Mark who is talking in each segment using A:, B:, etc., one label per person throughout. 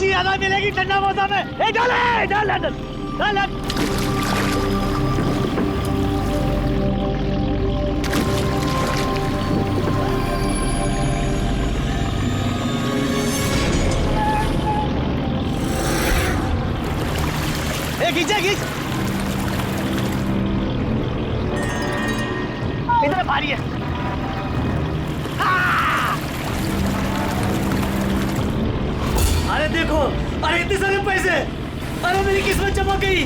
A: अच्छी हवा मिलेगी ठंडा मौसम में। डाल डाल डाल डाल डाल। खींचा खींच, इधर भारी है। अरे देखो, अरे इतने सारे पैसे, अरे मेरी किस्मत चमक गई।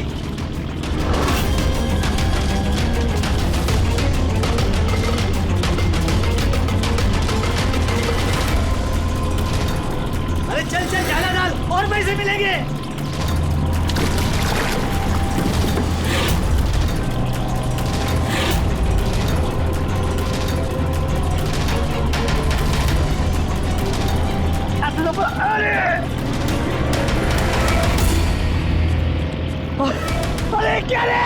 A: अरे चल चल डाला डाल, और पैसे मिलेंगे। अरे क्या रे?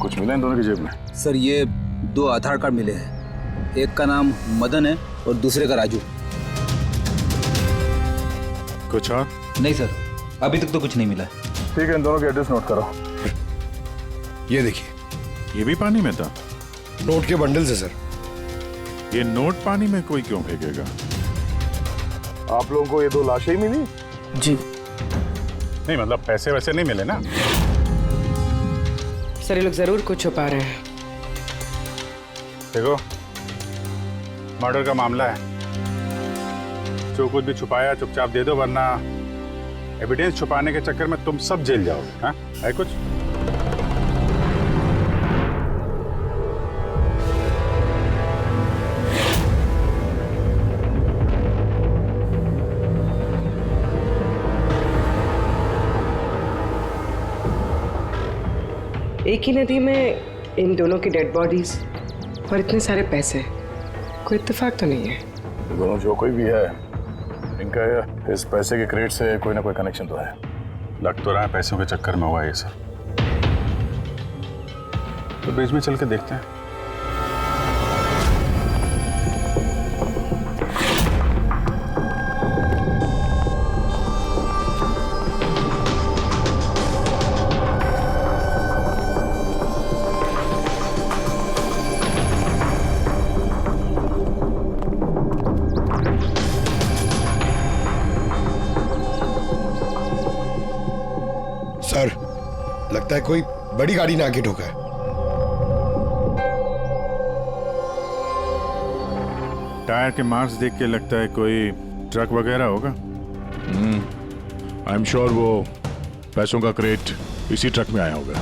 B: कुछ मिला इन दोनों की जेब में?
C: सर ये 2 आधार कार्ड मिले हैं, एक का नाम मदन है और दूसरे का राजू।
B: कुछ और?
C: नहीं सर, अभी तक तो कुछ नहीं मिला।
B: ठीक है, इन दोनों के एड्रेस नोट करो।
D: ये देखिए,
B: ये भी पानी में था?
D: नोट के बंडल से सर।
B: ये नोट पानी में कोई क्यों फेंकेगा? आप लोगों को ये 2 लाशें ही मिली?
C: जी
B: नहीं मतलब पैसे वैसे नहीं मिले ना?
E: सर ये लोग जरूर कुछ छुपा रहे हैं।
B: देखो, मर्डर का मामला है, जो कुछ भी छुपाया चुपचाप दे दो, वरना एविडेंस छुपाने के चक्कर में तुम सब जेल जाओगे। हाँ है कुछ?
E: एक ही नदी में इन दोनों की डेड बॉडीज और इतने सारे पैसे, कोई इत्तेफाक तो नहीं है?
B: दोनों जो कोई भी है, इनका इस पैसे के क्रेट से कोई ना कोई कनेक्शन तो है। लग तो रहा है पैसों के चक्कर में हुआ है ये सब। तो ब्रिज में चल के देखते हैं।
D: सर, लगता है कोई बड़ी गाड़ी ने आके ठोका है।
B: टायर के मार्क्स देख के लगता है कोई ट्रक वगैरह होगा।
F: आई एम श्योर वो पैसों का क्रेट इसी ट्रक में आया होगा।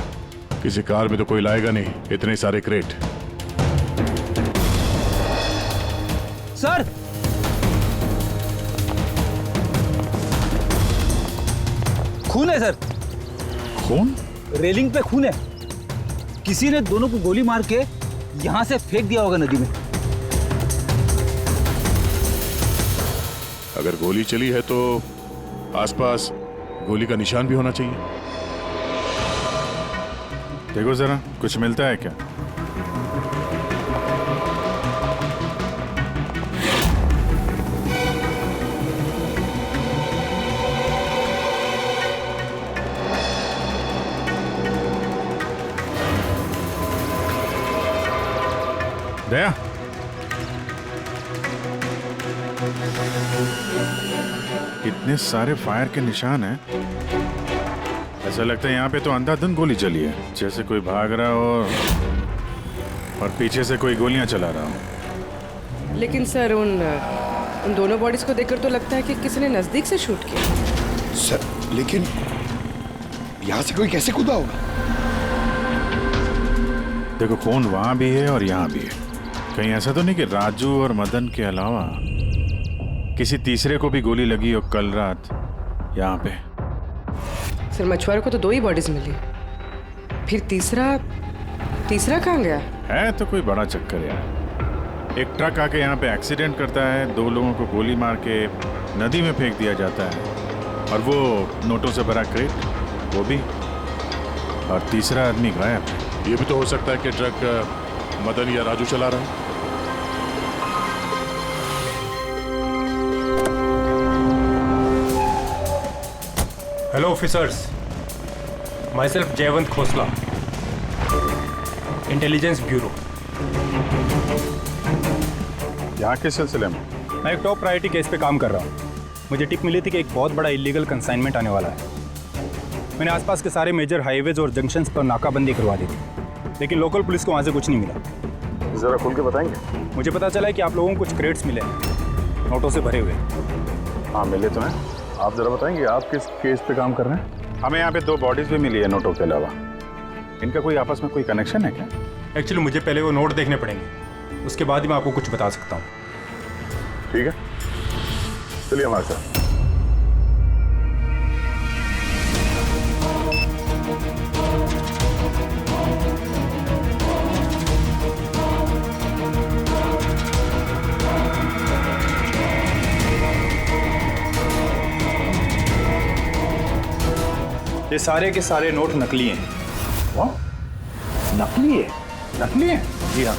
F: किसी कार में तो कोई लाएगा नहीं इतने सारे क्रेट।
C: सर, खून है सर।
F: खून?
C: रेलिंग पे खून है। किसी ने दोनों को गोली मार के यहां से फेंक दिया होगा नदी में।
F: अगर गोली चली है तो आसपास गोली का निशान भी होना चाहिए।
B: देखो जरा, कुछ मिलता है क्या? दया, कितने सारे फायर के निशान हैं। ऐसा लगता है यहाँ पे तो अंधाधुंध गोली चली है, जैसे कोई भाग रहा हो और पीछे से कोई गोलियां चला रहा हो।
E: लेकिन सर उन दोनों बॉडीज को देखकर तो लगता है कि किसी ने नजदीक से शूट किया।
D: सर लेकिन यहाँ से कोई कैसे कूदा होगा?
B: देखो फोन वहां भी है और यहाँ भी है। कहीं ऐसा तो नहीं कि राजू और मदन के अलावा किसी तीसरे को भी गोली लगी हो कल रात यहाँ पे?
E: सर मछुआरों को तो 2 ही बॉडीज मिली, फिर तीसरा कहाँ गया?
B: है तो कोई बड़ा चक्कर यार। एक ट्रक आके यहाँ पे एक्सीडेंट करता है, 2 लोगों को गोली मार के नदी में फेंक दिया जाता है, और वो नोटों से भरा क्रेट वो भी, और तीसरा आदमी गायब है।
F: ये भी तो हो सकता है कि ट्रक मदन या राजू चला रहा है।
G: Hello officers, myself जयवंत खोसला, इंटेलिजेंस ब्यूरो।
B: यहाँ के सिलसिले में?
G: मैं एक टॉप प्रायोरिटी केस पे काम कर रहा हूँ। मुझे टिप मिली थी कि एक बहुत बड़ा इलीगल कंसाइनमेंट आने वाला है। मैंने आसपास के सारे मेजर हाईवेज और जंक्शंस पर नाकाबंदी करवा दी थी, लेकिन लोकल पुलिस को वहाँ से कुछ नहीं मिला।
B: जरा खुल के बताएंगे?
G: मुझे पता चला है कि आप लोगों को कुछ क्रेट्स मिले हैं नोटों से भरे हुए।
B: हाँ मिले तो हैं। आप जरा बताएंगे आप किस केस पे काम कर रहे हैं? हमें यहाँ पे 2 बॉडीज भी मिली है नोटों के अलावा। इनका कोई आपस में कोई कनेक्शन है क्या?
G: एक्चुअली मुझे पहले वो नोट देखने पड़ेंगे, उसके बाद ही मैं आपको कुछ बता सकता हूँ।
B: ठीक है, चलिए हमारे साथ।
G: ये सारे के सारे नोट नकली हैं।
B: नकली है? नकली है?
G: जी हाँ,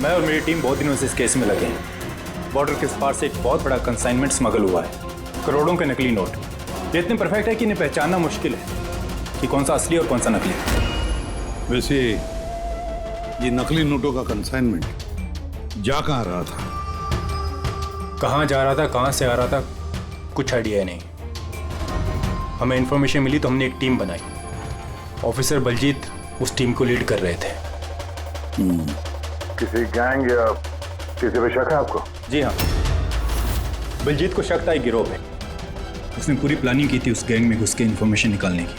G: मैं और मेरी टीम बहुत दिनों से इस केस में लगे हैं। बॉर्डर के पार से एक बहुत बड़ा कंसाइनमेंट स्मगल हुआ है, करोड़ों के नकली नोट। ये इतने परफेक्ट है कि इन्हें पहचानना मुश्किल है कि कौन सा असली और कौन सा नकली।
H: वैसे ये नकली नोटों का कंसाइनमेंट जा कहाँ रहा था?
G: कहाँ जा रहा था, कहाँ से आ रहा था, कुछ आइडिया नहीं। हमें इन्फॉर्मेशन मिली तो हमने एक टीम बनाई। ऑफिसर बलजीत उस टीम को लीड कर रहे थे।
B: किसी गैंग या किसी पे शक है आपको?
G: जी हाँ, बलजीत को शक था एक गिरोह पे। उसने पूरी प्लानिंग की थी उस गैंग में घुस के इन्फॉर्मेशन निकालने की,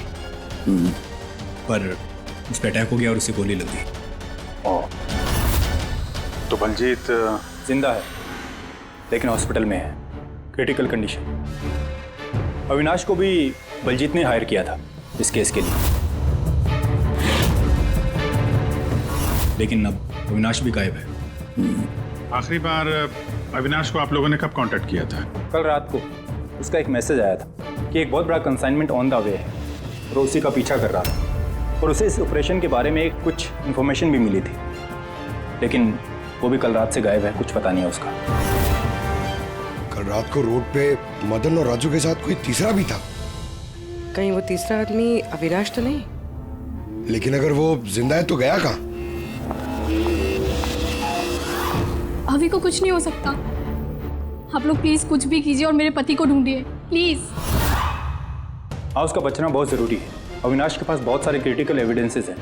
G: पर उस पर अटैक हो गया और उसे गोली लग गई।
B: तो बलजीत
G: जिंदा है लेकिन हॉस्पिटल में है, क्रिटिकल कंडीशन। अविनाश को भी बलजीत ने हायर किया था इस केस के लिए, लेकिन अब अविनाश भी गायब है।
B: आखिरी बार अविनाश को आप लोगों ने कब कांटेक्ट किया था?
G: कल रात को उसका एक मैसेज आया था कि एक बहुत बड़ा कंसाइनमेंट ऑन द वे है और उसी का पीछा कर रहा था, और उसे इस ऑपरेशन के बारे में कुछ इन्फॉर्मेशन भी मिली थी, लेकिन वो भी कल रात से गायब है, कुछ पता नहीं है उसका।
D: कल रात को रोड पे मदन और राजू के साथ कोई तीसरा भी था।
E: कहीं वो तीसरा आदमी अविनाश तो नहीं?
D: लेकिन अगर वो जिंदा है तो गया कहाँ?
I: अभी को कुछ नहीं हो सकता। आप लोग प्लीज कुछ भी कीजिए और मेरे पति को ढूंढिए प्लीज।
G: हाँ, उसका बचना बहुत ज़रूरी है। अविनाश के पास बहुत सारे क्रिटिकल एविडेंसेस हैं,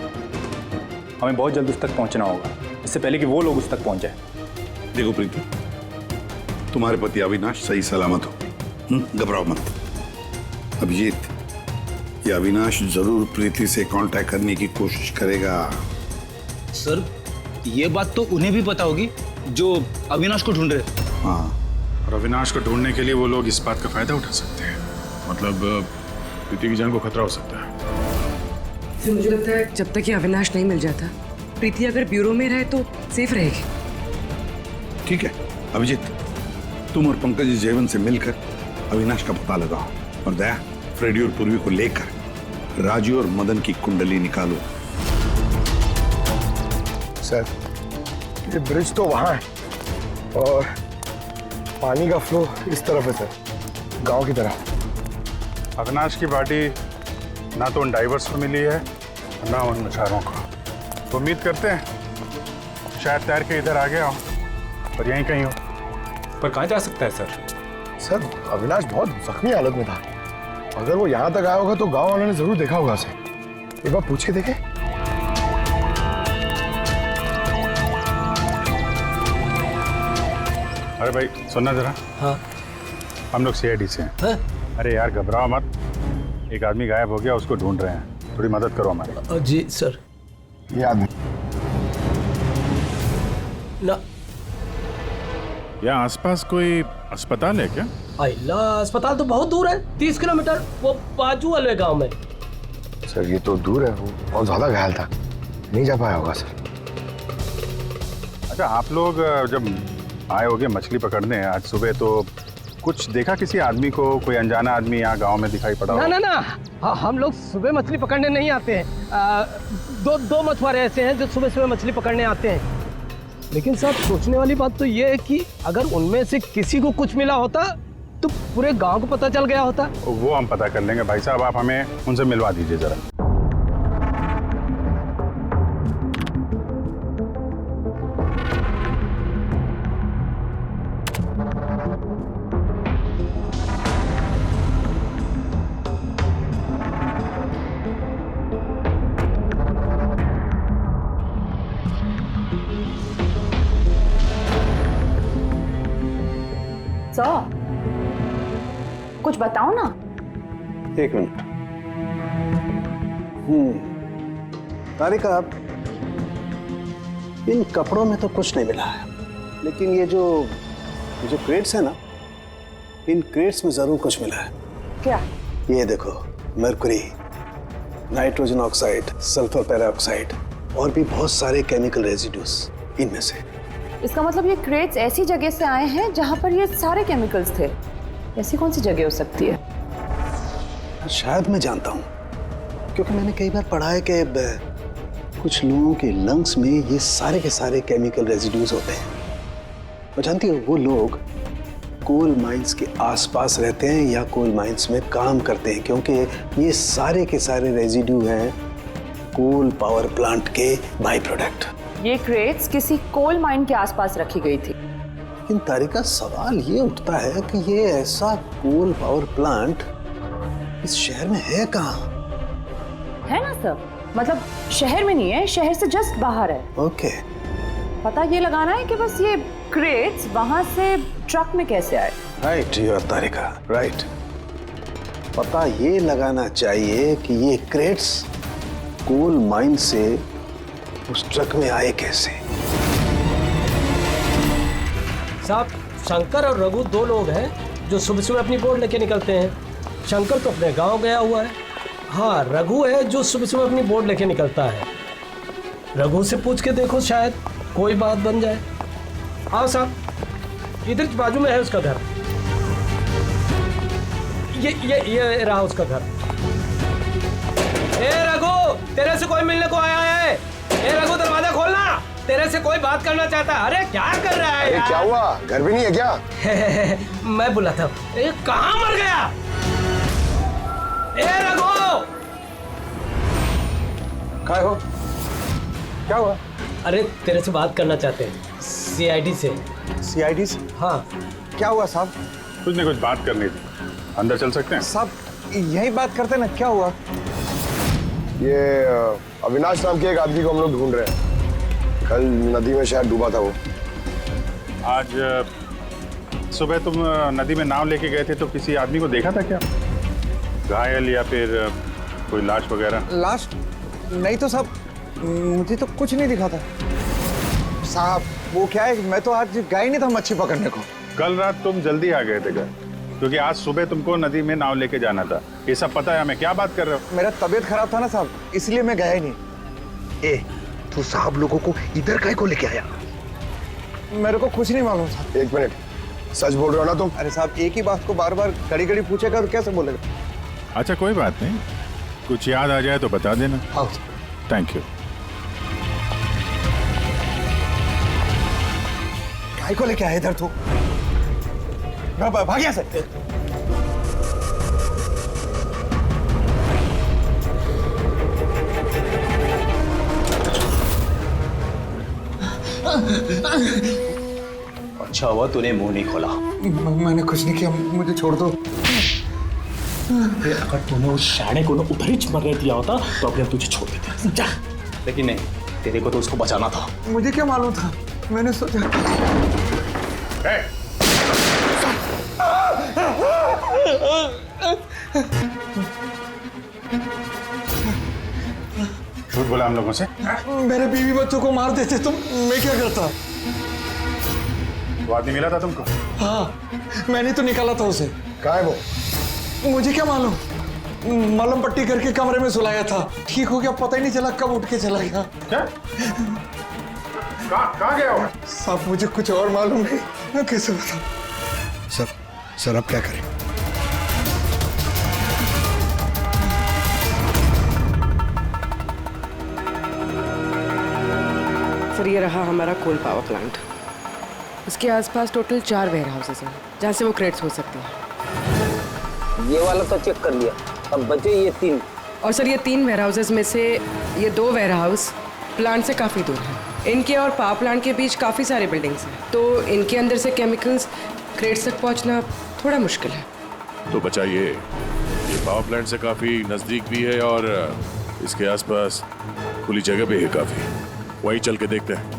G: हमें बहुत जल्द उस तक पहुंचना होगा, इससे पहले कि वो लोग उस तक पहुंच जाए।
H: देखो प्रीति, तुम्हारे पति अविनाश सही सलामत हो, घबराओ मत। अभिजीत, ये अविनाश जरूर प्रीति से कांटेक्ट करने की कोशिश करेगा।
C: सर ये बात तो उन्हें भी पता होगी जो अविनाश को ढूंढ रहे।
H: हाँ,
B: और अविनाश को ढूंढने के लिए वो लोग इस बात का फायदा उठा सकते हैं, मतलब प्रीति की जान को खतरा हो सकता है।
E: फिर मुझे लगता है जब तक ये अविनाश नहीं मिल जाता, प्रीति अगर ब्यूरो में रहे तो सेफ रहेगी।
H: ठीक है अभिजीत, तुम और पंकज जयवंत से मिलकर अविनाश का पता लगाओ, और दया फ्रेडी और पूर्वी को लेकर राजू और मदन की कुंडली निकालो।
D: सर ये ब्रिज तो वहाँ है और पानी का फ्लो इस तरफ है सर, गांव की तरफ।
B: अविनाश की बॉडी ना तो उन डाइवर्स को मिली है ना उन मछुआरों को। तो उम्मीद करते हैं शायद तैर के इधर आ गया हो और यहीं कहीं हो।
G: पर कहाँ जा सकता है सर?
D: सर अविनाश बहुत जख्मी हालत में था, अगर वो यहाँ तक आया होगा तो गांव वालों ने जरूर देखा होगा उसे। एक बार पूछ के देखे।
B: अरे भाई सुनना जरा।
A: हाँ
B: हम लोग CID से हैं।
A: हाँ?
B: अरे यार घबराओ मत, एक आदमी गायब हो गया, उसको ढूंढ रहे हैं, थोड़ी मदद करो हमारी।
A: जी सर।
D: ये आदमी
A: ना
B: यहाँ आसपास कोई अस्पताल है क्या?
A: अल्लाह, अस्पताल तो बहुत दूर है, 30 किलोमीटर, वो बाजू वाले गांव में।
D: सर ये तो दूर है, वो बहुत ज्यादा घायल था, नहीं जा पाया होगा सर।
B: अच्छा, आप लोग जब आए होगे मछली पकड़ने आज सुबह, तो कुछ देखा किसी आदमी को? कोई अनजाना आदमी यहाँ गांव में दिखाई पड़ा?
A: ना, हम लोग सुबह मछली पकड़ने नहीं आते हैं। दो मछुआरे ऐसे हैं जो सुबह सुबह मछली पकड़ने आते हैं। लेकिन साहब, सोचने वाली बात तो ये है कि अगर उनमें से किसी को कुछ मिला होता तो पूरे गांव को पता चल गया होता।
B: वो हम पता कर लेंगे भाई साहब, आप हमें उनसे मिलवा दीजिए जरा।
J: कुछ बताओ ना।
K: एक मिनट। तारिका, आप इन कपड़ों में तो कुछ नहीं मिला है, लेकिन ये जो क्रेट्स है ना, इन क्रेट्स में जरूर कुछ मिला है।
J: क्या?
K: ये देखो, mercury, nitrogen oxide, sulphur peroxide और भी बहुत सारे केमिकल रेजिड्यूज इनमें से।
J: इसका मतलब ये क्रेट्स ऐसी जगह से आए हैं जहां पर ये सारे केमिकल्स थे। ऐसी कौन सी जगह हो सकती है?
K: शायद मैं जानता हूँ, क्योंकि मैंने कई बार पढ़ा है कि कुछ लोगों के लंग्स में ये सारे के सारे केमिकल रेजिड्यूज होते हैं। और जानती हो, वो लोग कोल माइंस के आसपास रहते हैं या कोल माइंस में काम करते हैं, क्योंकि ये सारे के सारे रेजिड्यू हैं कोल पावर प्लांट के बाई प्रोडक्ट।
J: ये क्रेट्स किसी कोल माइन के आसपास रखी गई थी।
K: लेकिन तारिका, सवाल ये उठता है कि ये ऐसा कोल पावर प्लांट इस शहर में है कहाँ?
J: है ना सर, मतलब शहर में नहीं है, शहर से जस्ट बाहर है।
K: ओके।
J: पता ये लगाना है कि बस ये क्रेट्स वहां से ट्रक में कैसे आए।
K: Right your Tarika, right. पता ये लगाना चाहिए कि ये क्रेट्स कोल माइन से उस ट्रक में आए कैसे।
A: साहब, शंकर और रघु दो लोग हैं जो सुबह सुबह अपनी बोट लेके निकलते हैं। शंकर तो अपने गांव गया हुआ है। हाँ, रघु है जो सुबह सुबह अपनी बोट लेके निकलता है। रघु से पूछ के देखो, शायद कोई बात बन जाए। आओ साहब, इधर बाजू में है उसका घर। ये रहा उसका घर। ए रघु, तेरे से कोई मिलने को आया है। ए रघु, दरवाजा खोलना, तेरे से कोई बात करना चाहता है। अरे क्या कर रहा है यार?
D: क्या हुआ, घर भी नहीं है क्या?
A: मैं बुलाता हूँ। ए, कहाँ मर गया? ए रघु,
D: क्या हो? क्या हुआ?
A: अरे तेरे से बात करना चाहते हैं, सीआईडी से।
D: सीआईडी से?
A: हाँ।
D: क्या हुआ साहब?
B: कुछ नहीं, कुछ बात करनी थी। अंदर चल सकते हैं?
D: साहब यही बात करते ना, क्या हुआ? ये अविनाश नाम के एक आदमी को हम लोग ढूंढ रहे हैं। कल नदी में शायद डूबा था वो।
B: आज सुबह तुम नदी में नाव लेके गए थे, तो किसी आदमी को देखा था क्या? घायल या फिर कोई लाश वगैरह?
L: लाश नहीं तो साहब, मुझे तो कुछ नहीं दिखा था साहब। वो क्या है, मैं तो आज गया ही नहीं था मच्छी पकड़ने को।
B: कल रात तुम जल्दी आ गए थे घर, क्योंकि आज सुबह तुमको नदी में नाव लेके जाना था। ये सब पता है हमें, क्या बात कर रहे हो?
L: मेरा तबीयत खराब था ना साहब, इसलिए मैं गया ही नहीं।
D: तू साहब लोगों को इधर काहे को लेके आया?
L: मेरे को कुछ नहीं मालूम था।
D: एक मिनट, सच बोल रहे हो ना तुम?
L: अरे साहब, एक ही बात को बार बार घड़ी घड़ी पूछेगा तो कैसे बोलेगा?
B: अच्छा कोई बात नहीं, कुछ याद आ जाए तो बता देना।
L: हाँ।
B: Thank you.
L: काहे को लेके आया इधर तू? भाग यहाँ से।
C: अच्छा हुआ तूने मुंह नहीं खोला।
L: मैंने कुछ नहीं किया, मुझे छोड़ दो।
A: अगर तूने उस शाणे को उधर ही मरने दिया होता तो अभी हम तुझे छोड़ देते। जा।
C: लेकिन नहीं, तेरे को तो उसको बचाना था।
L: मुझे क्या मालूम था, मैंने सोचा।
B: झूठ बोला हम लोगों से?
L: मेरे बीवी बच्चों को मार देते तुम, मैं क्या करता?
B: वो आदमी मिला था तुमको?
L: हाँ, मैंने तो निकाला था उसे।
D: कहाँ है वो?
L: मुझे क्या मालूम, मलम पट्टी करके कमरे में सुलाया था, ठीक हो गया, पता ही नहीं चला कब उठ के चला गया।
B: क्या? कहाँ गया वो?
L: साहब मुझे कुछ और मालूम नहीं, मैं कैसे बताऊं?
D: सर अब क्या करें?
E: सर ये रहा हमारा कोल पावर प्लांट। इसके आसपास टोटल 4 वेयर हाउसेस हैं जहाँ से वो क्रेट्स हो सकते हैं।
C: ये वाला तो चेक कर लिया, अब बचे ये 3।
E: और सर ये 3 वेयर हाउसेस में से ये 2 वेयर हाउस प्लांट से काफ़ी दूर हैं। इनके और पावर प्लांट के बीच काफ़ी सारे बिल्डिंग्स हैं, तो इनके अंदर से केमिकल्स क्रेट्स तक पहुँचना थोड़ा मुश्किल है।
F: तो बचाइए, ये पावर प्लांट से काफी नजदीक भी है और इसके आसपास खुली जगह भी है काफी, वही चल के देखते हैं।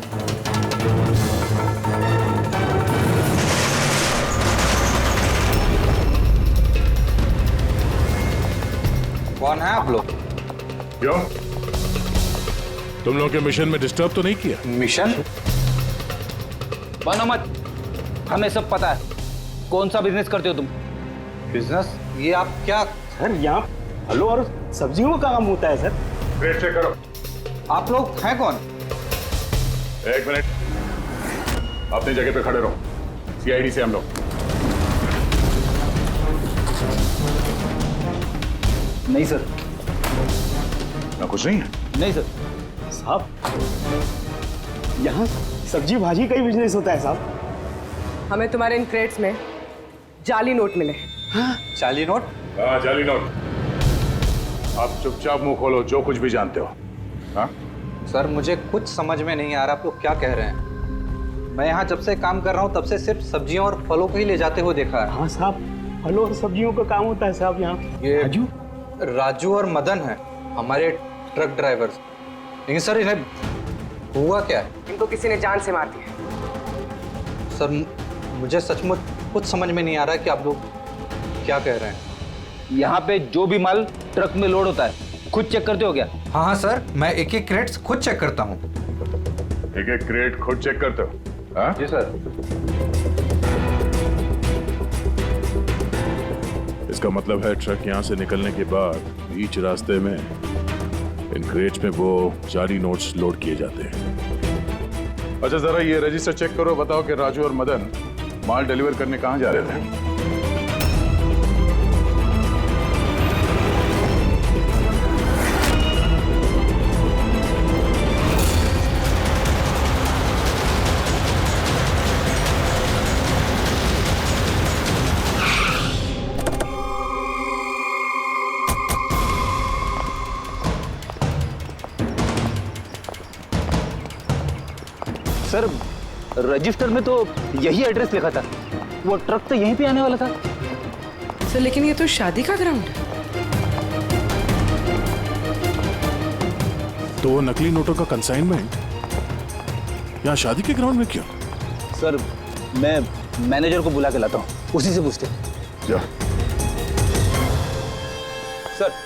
C: कौन है आप लोग?
F: क्यों, तुम लोगों के मिशन में डिस्टर्ब तो नहीं किया?
C: मिशन? बनो मत, हमें सब पता है। कौन सा बिजनेस करते हो तुम? बिजनेस? ये आप क्या?
A: सर यहाँ फलों और सब्जियों का काम होता है सर।
B: क्रेट चेक करो।
C: आप लोग हैं कौन?
F: 1 मिनट, अपनी जगह पे खड़े रहो। सीआईडी से हम लोग।
C: नहीं सर।
F: ना कुछ नहीं है?
C: नहीं सर।
A: साहब यहाँ सब्जी भाजी का ही बिजनेस होता है साहब।
E: हमें तुम्हारे इन क्रेट्स में जाली नोट मिले।
C: जाली नोट?
F: हाँ, जाली नोट। आप चुपचाप मुंह खोलो, जो कुछ भी जानते हो। हाँ?
C: सर मुझे कुछ समझ में नहीं आ रहा आप लोग क्या कह रहे हैं। मैं यहाँ जब से काम कर रहा हूँ तब से सिर्फ सब्जियों और फलों को ही ले जाते हुए देखा है।
A: हाँ साहब, फलों और सब्जियों का काम होता है साहब यहाँ।
C: ये राजू और मदन है हमारे ट्रक ड्राइवर्स। लेकिन सर इन्हें हुआ क्या है?
E: इनको किसी ने जान से मार दिया।
C: सर मुझे सचमुच कुछ समझ में नहीं आ रहा है कि आप लोग क्या कह रहे हैं। यहाँ पे जो भी माल ट्रक में लोड होता है खुद चेक करते हो क्या? हाँ हाँ सर, मैं एक एक क्रेट्स खुद चेक करता हूँ।
F: एक एक क्रेट खुद चेक करते हो? हाँ?
C: जी सर।
F: इसका मतलब है ट्रक यहाँ से निकलने के बाद बीच रास्ते में इन क्रेट्स में वो जाली नोट्स लोड किए जाते हैं। अच्छा, जरा ये रजिस्टर चेक करो, बताओ कि राजू और मदन माल डिलीवर करने कहाँ जा रहे थे?
C: सर रजिस्टर में तो यही एड्रेस लिखा था, वो ट्रक तो यहीं पे आने वाला था।
E: सर लेकिन ये तो शादी का ग्राउंड है।
F: तो वो नकली नोटों का कंसाइनमेंट यहाँ शादी के ग्राउंड में क्यों?
C: सर मैं मैनेजर को बुला के लाता हूँ, उसी से पूछते।
F: जा।
C: सर।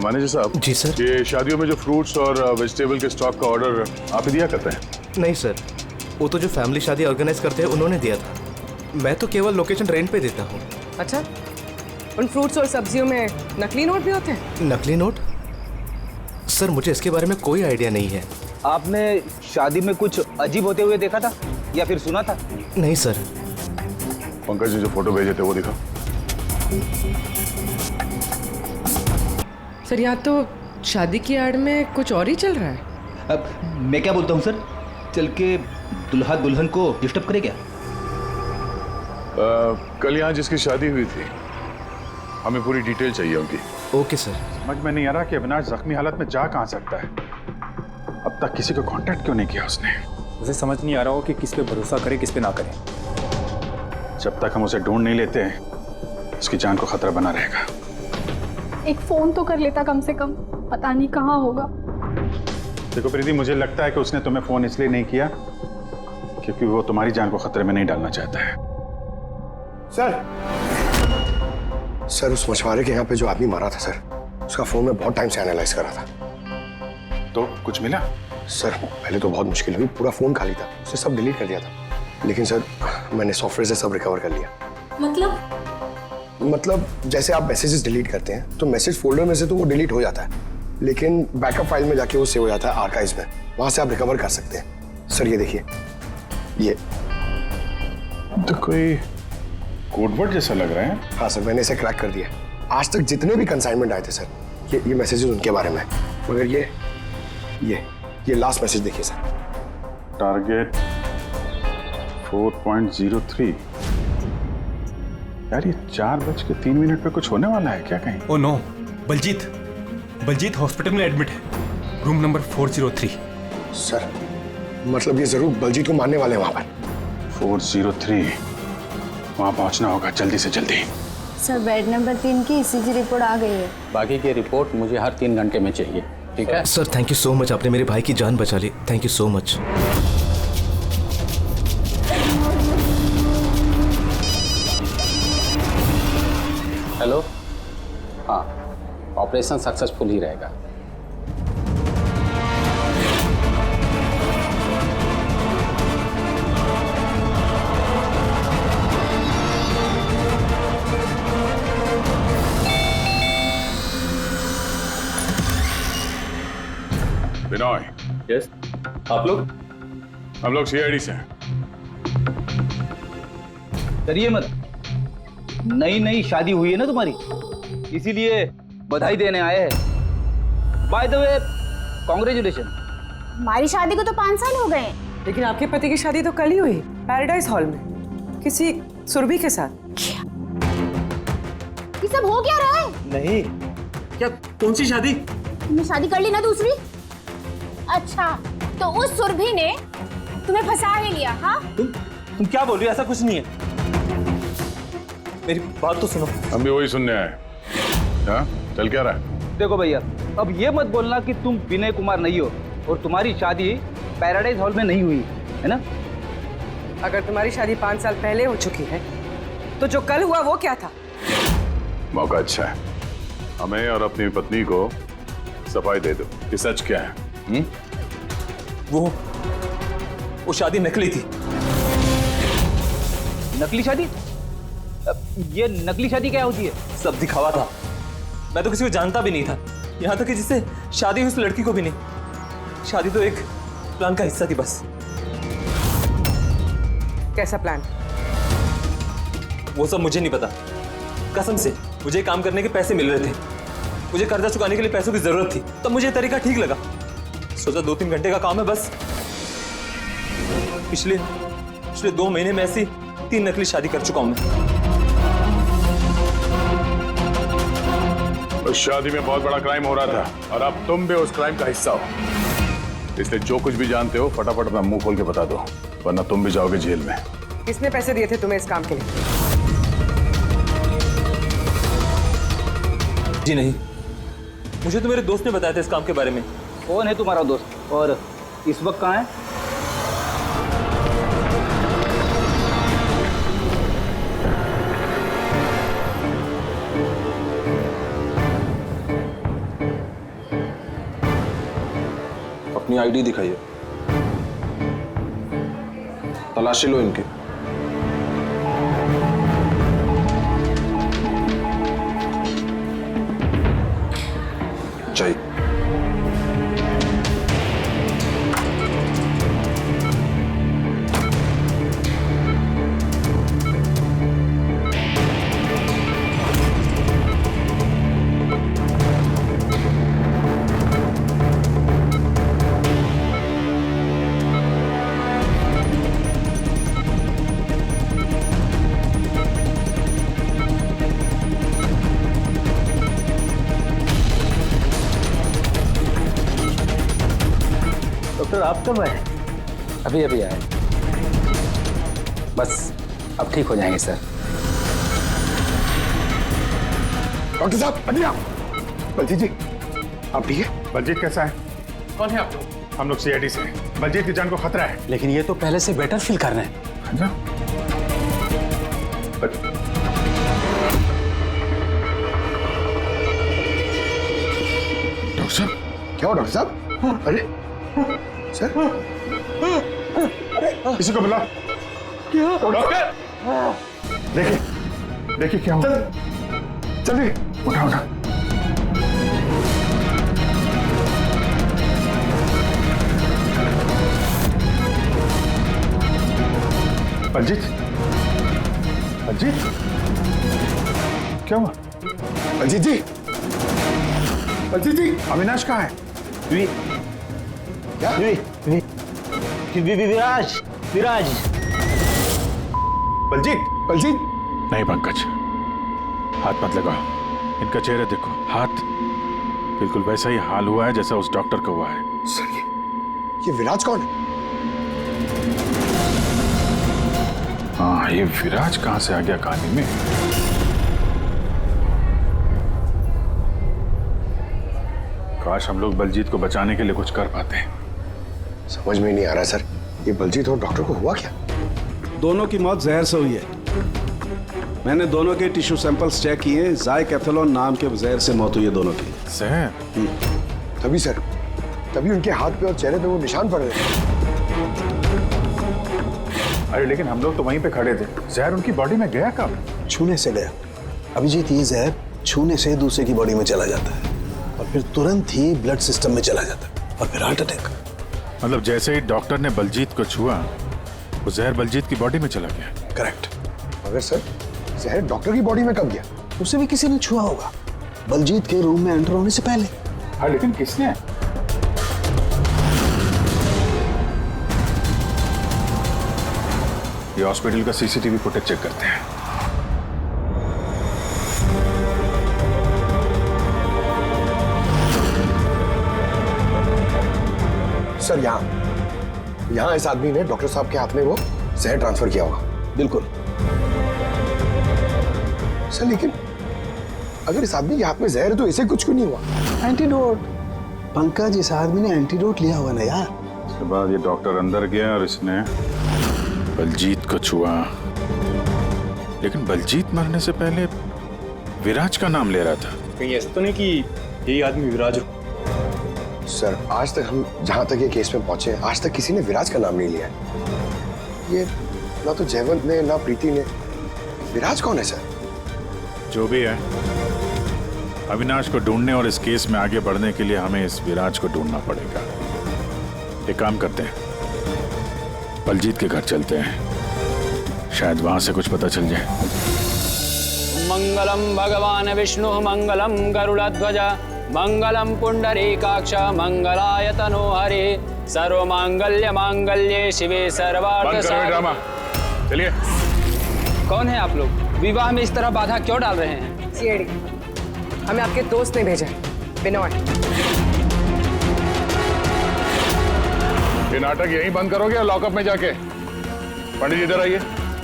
F: मैनेजर साहब।
M: जी सर।
F: ये शादियों में जो फ्रूट्स और वेजिटेबल के स्टॉक का ऑर्डर आप ही दिया करते हैं?
M: नहीं सर, वो तो जो फैमिली शादी ऑर्गेनाइज करते हैं उन्होंने दिया था। मैं तो केवल लोकेशन रेंट पे देता हूँ।
E: अच्छा, उन फ्रूट्स और सब्जियों में नकली नोट भी होते हैं?
M: नकली नोट? सर मुझे इसके बारे में कोई आइडिया नहीं है।
C: आपने शादी में कुछ अजीब होते हुए देखा था या फिर सुना था?
M: नहीं सर।
F: पंकज जी जो फोटो भेजे थे वो दिखाओ।
E: सर यहाँ तो शादी की आड़ में कुछ और ही चल रहा है।
C: अब मैं क्या बोलता हूँ सर, चल के दुल्हा दुल्हन को डिस्टर्ब करे क्या?
F: कल यहाँ जिसकी शादी हुई थी हमें पूरी डिटेल चाहिए उनकी।
M: Okay sir.
B: समझ में नहीं आ रहा कि अविनाश जख्मी हालत में जा कहाँ सकता है। अब तक किसी को कांटेक्ट क्यों नहीं किया उसने?
G: उसे समझ नहीं आ रहा हो कि किस पे भरोसा करे किस पे ना करे।
B: जब तक हम उसे ढूंढ नहीं लेते उसकी जान को खतरा बना रहेगा।
I: एक फोन तो कर लेता कम से कम, पता नहीं कहाँ होगा।
B: देखो प्रीति, मुझे लगता है कि उसने तुम्हें फोन इसलिए नहीं किया क्योंकि वो तुम्हारी जान को खतरे में नहीं डालना चाहता है।
D: सर उस मछुआरे के यहाँ पे जो आदमी मारा था सर, उसका फोन में बहुत टाइम से एनालाइज करा था।
B: तो कुछ मिला?
D: सर पहले तो बहुत मुश्किल हुई, पूरा फोन खाली था, उसे सब डिलीट कर दिया था। लेकिन सर मैंने सॉफ्टवेयर से सब रिकवर कर लिया। मतलब जैसे आप मैसेजेस डिलीट करते हैं तो मैसेज फोल्डर में से तो वो डिलीट हो जाता है, लेकिन बैकअप फाइल में जाके वो सेव हो जाता है आर्काइव्स में, वहां से आप रिकवर कर सकते हैं। सर ये देखिए, ये
B: तो कोई कोडवर्ड जैसा लग रहा है।
D: हाँ सर, मैंने इसे क्रैक कर दिया। आज तक जितने भी कंसाइनमेंट आए थे सर, ये मैसेजेस उनके बारे में, मगर ये लास्ट मैसेज देखिए सर।
B: टारगेट 4.03। यार ये 4:03 पे कुछ होने वाला है क्या कहीं?
M: ओ नो, बलजीत हॉस्पिटल में एडमिट है, रूम नंबर 403।
D: सर मतलब ये जरूर बलजीत को मारने वाले हैं वहां पर।
B: 403 वहां पहुंचना होगा जल्दी से जल्दी।
J: सर बेड नंबर 3 की ईसीजी रिपोर्ट आ गई है।
N: बाकी की रिपोर्ट मुझे हर 3 घंटे में चाहिए, ठीक है?
M: Sir thank you so much, आपने मेरे भाई की जान बचा ली, thank you so much.
N: Hello, हाँ, ऑपरेशन सक्सेसफुल ही रहेगा।
B: बिनॉय।
G: यस, आप लोग?
B: हम लोग सीआईडी से हैं।
C: डरिए मत, नई शादी हुई है ना तुम्हारी, इसीलिए बधाई देने आए हैं। By the way, congratulation.
J: हमारी शादी को तो 5 साल हो गए।
E: लेकिन आपके पति की शादी तो कल ही हुई, पैराडाइज हॉल में, किसी सुरभि के साथ।
J: ये सब हो क्या रहा है?
M: नहीं, क्या कौन सी शादी?
J: तुमने शादी कर ली ना दूसरी? अच्छा, तो उस सुरभि ने तुम्हें फंसा ही लिया? हाँ,
M: तुम क्या बोल रही हो? ऐसा कुछ नहीं है, मेरी बात तो सुनो।
B: हम भी वही सुनने आए। हाँ, चल क्या रहा है?
C: देखो भैया, अब ये मत बोलना कि तुम विनय कुमार नहीं हो और तुम्हारी शादी पैराडाइज हॉल में नहीं हुई है ना?
E: अगर तुम्हारी शादी 5 साल पहले हो चुकी है तो जो कल हुआ वो क्या था?
B: मौका अच्छा है, हमें और अपनी पत्नी को सफाई दे दो कि सच क्या है।
M: वो शादी नकली थी।
C: नकली शादी? ये नकली शादी क्या होती है?
M: सब दिखावा था, मैं तो किसी को जानता भी नहीं था, यहाँ तक कि जिससे शादी हुई उस लड़की को भी नहीं। शादी तो एक प्लान का हिस्सा थी बस।
E: कैसा प्लान?
M: वो सब मुझे नहीं पता, कसम से। मुझे काम करने के पैसे मिल रहे थे, मुझे कर्जा चुकाने के लिए पैसों की जरूरत थी, तब मुझे तरीका ठीक लगा। सोचा 2-3 घंटे का काम है बस। पिछले 2 महीने में ऐसी 3 नकली शादी कर चुका हूं मैं।
B: उस शादी में बहुत बड़ा क्राइम हो रहा था और अब तुम भी उस क्राइम का हिस्सा हो, इसलिए जो कुछ भी जानते हो फटाफट अपना मुंह खोल के बता दो, वरना तुम भी जाओगे जेल में।
E: किसने पैसे दिए थे तुम्हें इस काम के लिए?
M: जी नहीं, मुझे तो मेरे दोस्त ने बताया था इस काम के बारे में।
C: कौन है तुम्हारा दोस्त और इस वक्त कहाँ है?
M: अपनी आईडी दिखाइए, तलाशी लो इनकी। चाहिए
C: डॉक्टर, आप कब आए?
N: अभी आए, बस अब ठीक हो जाएंगे सर।
D: डॉक्टर साहब, अभी आप। बलजीत जी, आप ठीक है?
B: बलजीत कैसा है?
M: कौन है आप लोग?
B: हम लोग सीआईडी से हैं। बलजीत की जान को खतरा है।
N: लेकिन ये तो पहले से बेटर फील कर रहे हैं।
D: डॉक्टर साहब, क्या हो डॉक्टर साहब? अरे सर
B: किसी को बुला।
F: क्या डॉक्टर? देखिए क्या हुआ।
B: चल उठा उठा। अजीत क्या हुआ?
D: अजीत जी,
B: अविनाश कहाँ है?
D: क्या?
N: विराज
D: बलजीत
B: नहीं पंकज, हाथ मत लगाओ। इनका चेहरा देखो, हाथ बिल्कुल वैसा ही हाल हुआ है जैसा उस डॉक्टर का हुआ है।
D: सर ये विराज कौन है?
B: हाँ, ये विराज कहाँ से आ गया कहानी में? काश हम लोग बलजीत को बचाने के लिए कुछ कर पाते।
D: समझ में नहीं आ रहा सर, ये बलजीत और डॉक्टर को हुआ क्या?
K: दोनों की मौत जहर से हुई है। मैंने दोनों के टिश्यू सैंपल्स चेक किए, ज़ाइकैथोलोन नाम के जहर से मौत हुई है दोनों की।
B: जहर?
D: तभी सर, तभी उनके हाथ पे और चेहरे पे वो निशान पड़ रहे थे।
B: अरे लेकिन हम लोग तो वहीं पे खड़े थे, जहर उनकी बॉडी में गया कब?
K: छूने से गया। अभिजीत, ये जहर छूने से दूसरे की बॉडी में चला जाता है और फिर तुरंत ही ब्लड सिस्टम में चला जाता है और फिर हार्ट अटैक।
B: मतलब जैसे ही डॉक्टर ने बलजीत को छुआ, वो जहर बलजीत की बॉडी में चला गया।
K: करेक्ट।
D: मगर सर, जहर डॉक्टर की बॉडी में कब गया?
K: उसे भी किसी ने छुआ होगा, बलजीत के रूम में एंटर होने से पहले।
B: हाँ, लेकिन किसने? ये हॉस्पिटल का सीसीटीवी फुटेज चेक करते हैं।
D: सर यहाँ इस आदमी ने डॉक्टर साहब के हाथ में वो जहर ट्रांसफर किया होगा।
K: बिल्कुल।
D: सर लेकिन अगर इस आदमी के हाथ में जहर है तो इसे कुछ क्यों नहीं हुआ?
K: एंटीडोट। पंकज, इस आदमी ने एंटीडोट लिया हुआ ना यार।
B: उसके बाद ये डॉक्टर अंदर गया और इसने बलजीत को छुआ। लेकिन बलजीत मरने से पहले विराज का नाम ले रहा था।
G: कहीं ऐसा तो नहीं कि यही आदमी विराज हो?
D: सर आज तक हम जहां तक ये केस में पहुंचे, आज तक किसी ने विराज का नाम नहीं लिया है। ये ना तो जयवंत ने ना प्रीति ने। विराज कौन है सर?
B: जो भी है, अविनाश को ढूंढने और इस केस में आगे बढ़ने के लिए हमें इस विराज को ढूंढना पड़ेगा। एक काम करते हैं, बलजीत के घर चलते हैं, शायद वहां से कुछ पता चल जाए।
N: मंगलम भगवान विष्णु मंगलम गरुड़ध्वज मंगलम पुंडरीकाक्ष मंगलाय तनो हरे सर्वमांगल्य मांगल्ये शिवे सर्वार्थ
B: ड्रामा। चलिए।
N: कौन है आप लोग? विवाह में इस तरह बाधा क्यों डाल रहे हैं?
E: सीआईडी, हमें आपके दोस्त ने भेजा है, बिनोय।
F: ये नाटक यहीं बंद करोगे या लॉकअप में जाके? पंडित जी इधर आइए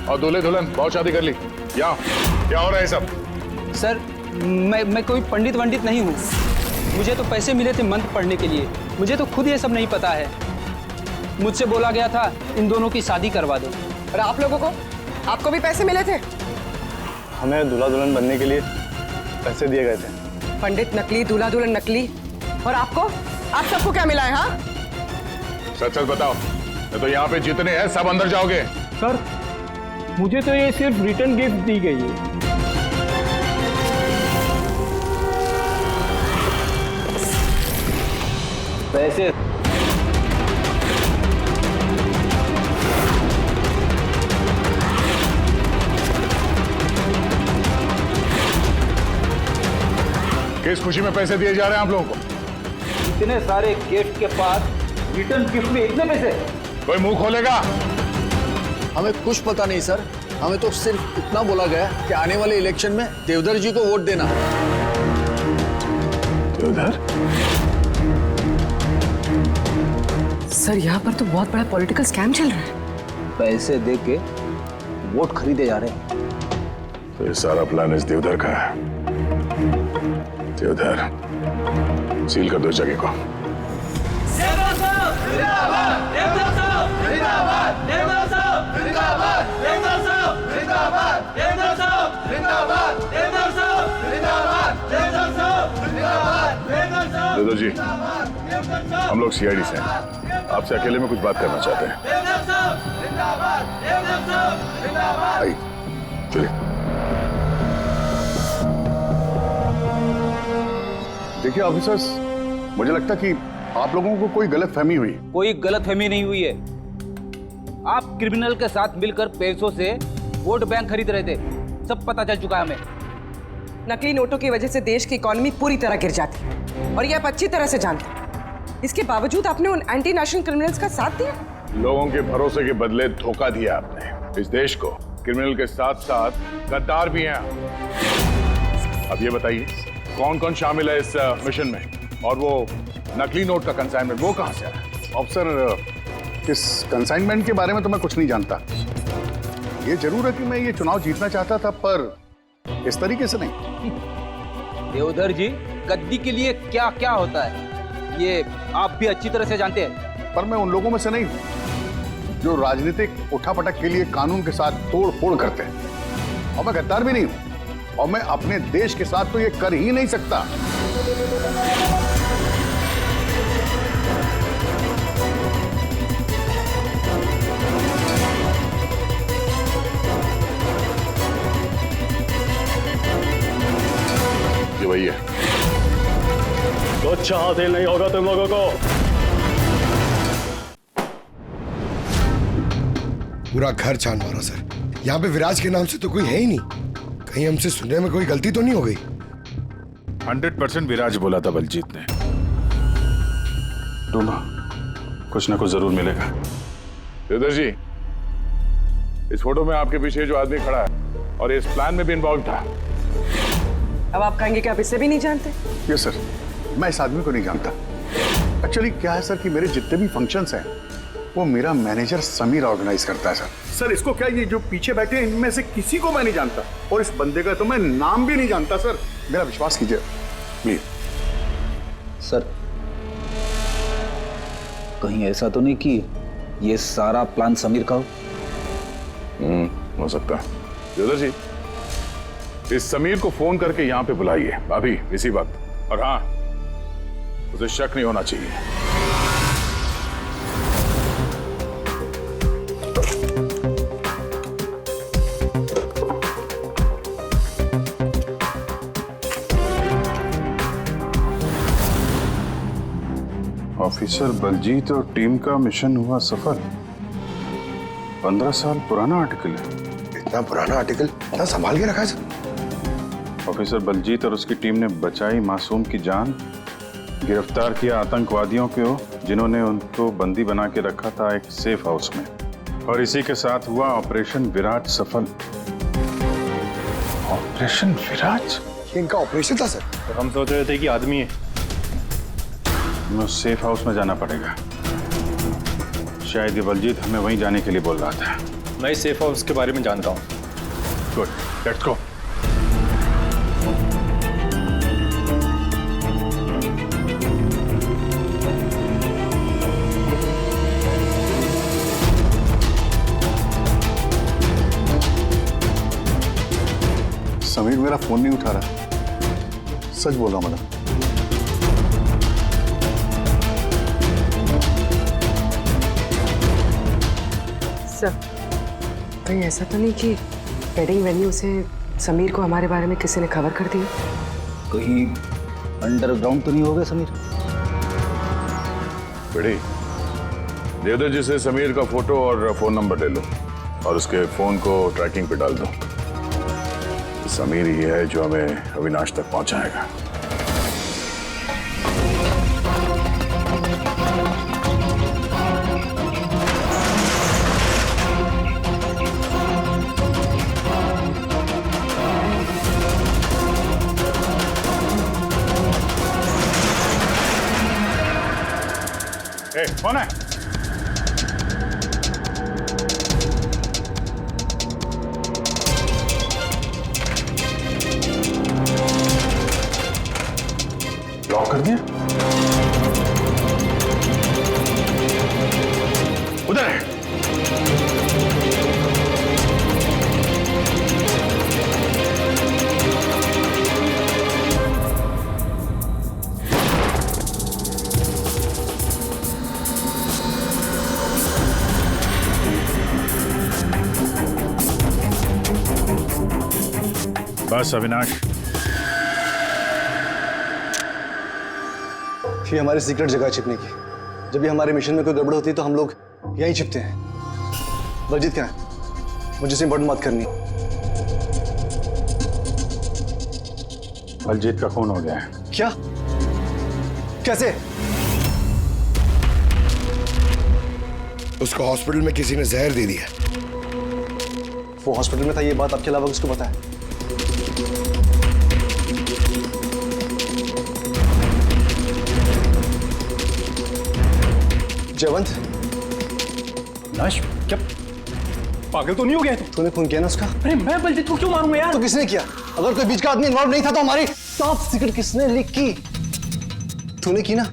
F: और दूल्हे दुल्हन बहुत शादी कर ली। क्या हो रहा है सब?
N: सर मैं कोई पंडित वंडित नहीं हूँ। मुझे तो पैसे मिले थे मंत्र पढ़ने के लिए। मुझे तो खुद ये सब नहीं पता है। मुझसे बोला गया था इन दोनों की शादी करवा दो।
E: और आप लोगों को, आपको भी पैसे मिले थे?
G: हमें दूल्हा दुल्हन बनने के लिए पैसे दिए गए थे।
E: पंडित नकली, दूल्हा दुल्हन नकली। और आपको, आप सबको क्या मिला है? हाँ,
F: सच बताओ, नहीं तो यहाँ पे जितने हैं सब अंदर जाओगे।
G: सर मुझे तो ये सिर्फ रिटर्न गिफ्ट दी गई है। पैसे
F: किस खुशी में पैसे दिए जा रहे हैं आप लोगों को?
G: इतने सारे गिफ्ट के बाद रिटर्न गिफ्ट में इतने पैसे?
F: कोई मुंह खोलेगा?
L: हमें कुछ पता नहीं सर, हमें तो सिर्फ इतना बोला गया कि आने वाले इलेक्शन में देवधर जी को वोट देना है।
F: देवधर?
E: सर यहाँ पर तो बहुत बड़ा पॉलिटिकल स्कैम चल रहा है।
L: पैसे दे के वोट खरीदे जा रहे हैं।
F: तो ये सारा प्लान इस देवधर का है। देवधर, सील कर दो जगह को। देवधर जी, हम लोग सीआईडी से हैं। आपसे अकेले में कुछ बात करना चाहते हैं। आइए, चलिए। देखिए ऑफिसर्स, मुझे लगता कि आप लोगों को कोई गलतफहमी हुई।
C: कोई गलतफहमी नहीं हुई है। आप क्रिमिनल के साथ मिलकर पैसों से वोट बैंक खरीद रहे थे, सब पता चल चुका है हमें।
E: नकली नोटों की वजह से देश की इकोनॉमी पूरी तरह गिर जाती है और ये आप अच्छी तरह से जानते हैं। इसके बावजूद आपने उन एंटी नेशनल क्रिमिनल्स का साथ दिया।
F: लोगों के भरोसे के बदले धोखा दिया आपने इस देश को। क्रिमिनल के साथ साथ गद्दार भी हैं। अब ये बताइए कौन कौन शामिल है इस मिशन में, और वो नकली नोट का कंसाइनमेंट वो कहां से आया?
H: ऑफिसर, इस कंसाइनमेंट के बारे में तो मैं कुछ नहीं जानता। ये जरूर है कि मैं ये चुनाव जीतना चाहता था, पर इस तरीके से नहीं।
C: देवधर जी, गद्दी के लिए क्या क्या होता है ये आप भी अच्छी तरह से जानते हैं।
H: पर मैं उन लोगों में से नहीं हूं जो राजनीतिक उठापटक के लिए कानून के साथ तोड़ फोड़ करते हैं, और मैं गद्दार भी नहीं हूं, और मैं अपने देश के साथ तो ये कर ही नहीं सकता।
F: ये वही है।
O: कुछ हासिल नहीं होगा तुम लोगों को।
D: पूरा घर छान मारा सर। यहाँ पे विराज के नाम से तो कोई है ही नहीं। कहीं हमसे सुनने में कोई गलती तो नहीं हो गई?
B: 100% विराज बोला था बलजीत ने।
F: ढूंढो, कुछ ना कुछ जरूर मिलेगा। देवधर जी, इस फोटो में आपके पीछे जो आदमी खड़ा है और इस प्लान में भी इन्वॉल्व था।
E: अब आप कहेंगे कि आप इससे भी नहीं जानते?
H: यस सर, मैं इस आदमी को नहीं जानता। एक्चुअली क्या है सर कि मेरे जितने भी फंक्शंस हैं वो मेरा मैनेजर समीर ऑर्गेनाइज करता है सर। सर इसको क्या, ये जो पीछे बैठे हैं इनमें से किसी को मैं नहीं जानता, और इस बंदे का तो मैं नाम भी नहीं जानता सर। मेरा विश्वास कीजिए प्लीज।
C: सर कहीं ऐसा तो नहीं कि ये सारा प्लान समीर का हो?
F: हो सकता है। देवधर जी, इस समीर को फोन करके यहाँ पे बुलाइए अभी इसी वक्त, और हाँ, उसे शक नहीं होना चाहिए।
B: ऑफिसर बलजीत और टीम का मिशन हुआ सफल। 15 साल पुराना आर्टिकल है।
D: इतना पुराना आर्टिकल इतना संभाल के रखा है सर?
B: ऑफिसर बलजीत और उसकी टीम ने बचाई मासूम की जान, गिरफ्तार किया आतंकवादियों को जिन्होंने उनको बंदी बना के रखा था एक सेफ हाउस में, और इसी के साथ हुआ ऑपरेशन विराज सफल। ऑपरेशन विराज?
D: ये इनका ऑपरेशन था सर?
O: तो हम सोच रहे थे कि आदमी है।
B: हमें सेफ हाउस में जाना पड़ेगा। शायद ये बलजीत हमें वहीं जाने के लिए बोल रहा था।
O: मैं इस सेफ हाउस के बारे में जानता हूँ।
B: Good, let's go.
H: समीर मेरा फोन नहीं उठा रहा। सच बोल रहा हूं मैडम।
E: सर, कहीं ऐसा तो नहीं कि वेडिंग वेन्यू से समीर को हमारे बारे में किसी ने खबर कर दी?
C: कहीं अंडरग्राउंड तो नहीं हो गया समीर?
F: बड़ी देवधर जी से समीर का फोटो और फोन नंबर ले लो, और उसके फोन को ट्रैकिंग पे डाल दो। समीर ही है जो हमें अविनाश तक पहुंचाएगा। कौन है? लॉक कर दिया? उधर है।
B: बस अविनाश,
K: ये हमारी सीक्रेट जगह है छिपने की। जब भी हमारे मिशन में कोई गड़बड़ होती है तो हम लोग यहीं छिपते हैं। बलजीत कहाँ है? मुझे से इंपॉर्टेंट बात करनी है।
B: बलजीत का खून हो गया है।
K: क्या? कैसे?
D: उसको हॉस्पिटल में किसी ने जहर दे दिया।
K: वो हॉस्पिटल में था, ये बात आपके अलावा किसको पता है? जयवंत,
G: नाश, क्या पागल तो नहीं हो गया तू?
K: तूने खून किया ना उसका?
G: अरे मैं बलजीत को क्यों मारूंगा यार?
K: तो किसने किया? अगर कोई बीच का आदमी इन्वॉल्व नहीं था तो हमारी टॉप सीक्रेट किसने लीक की? तूने की ना?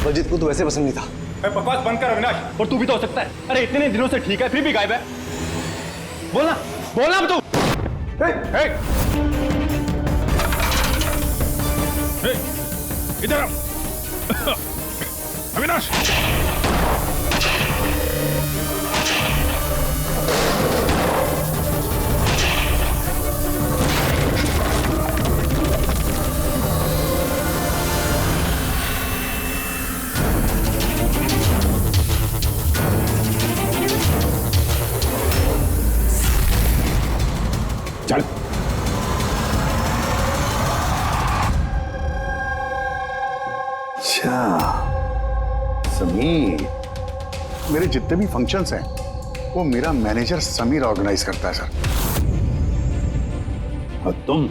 K: बलजीत को तो वैसे पसंद नहीं था।
G: बकवास बंद कर अविनाश, और तू भी तो हो सकता है। अरे इतने दिनों से ठीक है, फिर भी गायब है। बोलना बोलना अब तू।
B: इधर आओ। अविनाश, चल।
H: अच्छा समीर, मेरे जितने भी फंक्शंस हैं वो मेरा मैनेजर समीर ऑर्गेनाइज करता है सर। और तुम?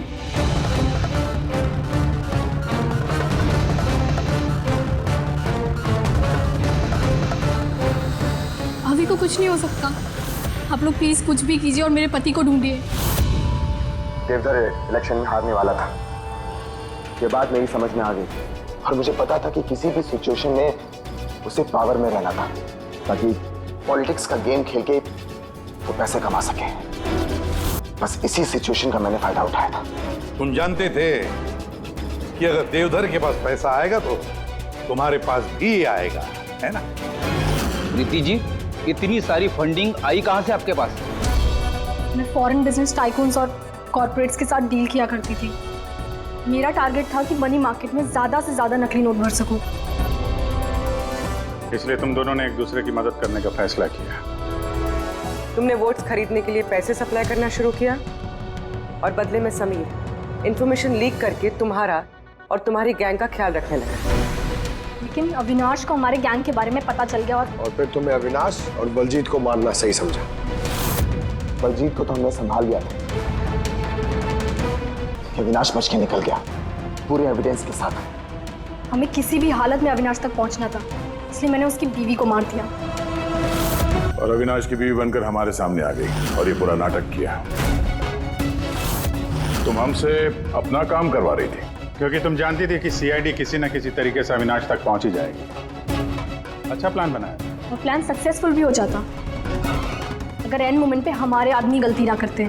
I: अभी को कुछ नहीं हो सकता। आप लोग प्लीज कुछ भी कीजिए और मेरे पति को ढूंढिए।
D: देवधर इलेक्शन में हारने वाला था, ये बात मेरी समझ में आ गई और मुझे पता था कि किसी भी सिचुएशन में उसे पावर में रहना था ताकि पॉलिटिक्स का गेम खेल के वो पैसे कमा सके। बस इसी सिचुएशन का मैंने फायदा उठाया था।
H: तुम जानते थे कि अगर देवधर के पास पैसा आएगा तो तुम्हारे पास भी आएगा, है ना?
N: प्रीति जी, इतनी सारी फंडिंग आई कहां से आपके पास?
I: मैं फॉरेन बिजनेस टाइकून्स और कॉर्पोरेट्स के साथ डील किया करती थी। मेरा टारगेट था कि मनी मार्केट में ज्यादा से ज्यादा नकली नोट भर सकूं।
B: इसलिए तुम दोनों ने एक दूसरे की मदद करने का फैसला किया।
E: तुमने वोट्स खरीदने के लिए पैसे सप्लाई करना शुरू किया और बदले में समीर इंफॉर्मेशन लीक करके तुम्हारा और तुम्हारी गैंग का ख्याल रखने लगा।
I: लेकिन अविनाश को हमारे गैंग के बारे में पता चल गया और
D: फिर तुम्हें अविनाश और बलजीत को मारना सही समझा। बलजीत को तो हमने संभाल लिया था, अविनाश बच के निकल गया पूरे एविडेंस के साथ।
I: हमें किसी भी हालत में अविनाश तक पहुंचना था, इसलिए मैंने उसकी बीवी को मार दिया।
F: और अविनाश की बीवी बनकर हमारे सामने आ गई और ये पूरा नाटक किया। तुम हमसे अपना काम करवा रही थी
B: क्योंकि तुम जानती थी कि सीआईडी किसी न किसी तरीके से अविनाश तक पहुंच ही जाएगी। अच्छा प्लान बनाया।
I: और प्लान सक्सेसफुल भी हो जाता अगर एंड मोमेंट पे हमारे आदमी गलती ना करते।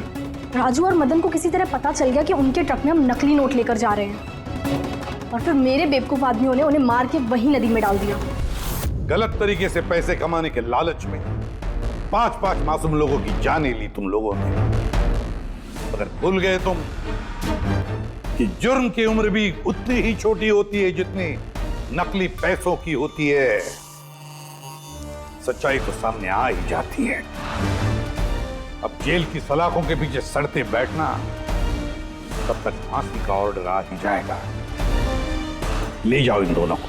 I: राजू और मदन को किसी तरह पता चल गया कि उनके ट्रक में हम नकली नोट लेकर जा रहे हैं और फिर मेरे बेवकूफ आदमियों ने उन्हें मार के वही नदी में डाल दिया।
H: गलत तरीके से पैसे कमाने के लालच में 5-5 मासूम लोगों की जानें ली तुम लोगों ने। अगर भूल गए तुम कि जुर्म की उम्र भी उतनी ही छोटी होती है जितनी नकली पैसों की होती है। सच्चाई तो सामने आ ही जाती है। अब जेल की सलाखों के पीछे सड़ते बैठना, तब तक फांसी का ऑर्डर आ ही जाएगा। ले जाओ इन दोनों को।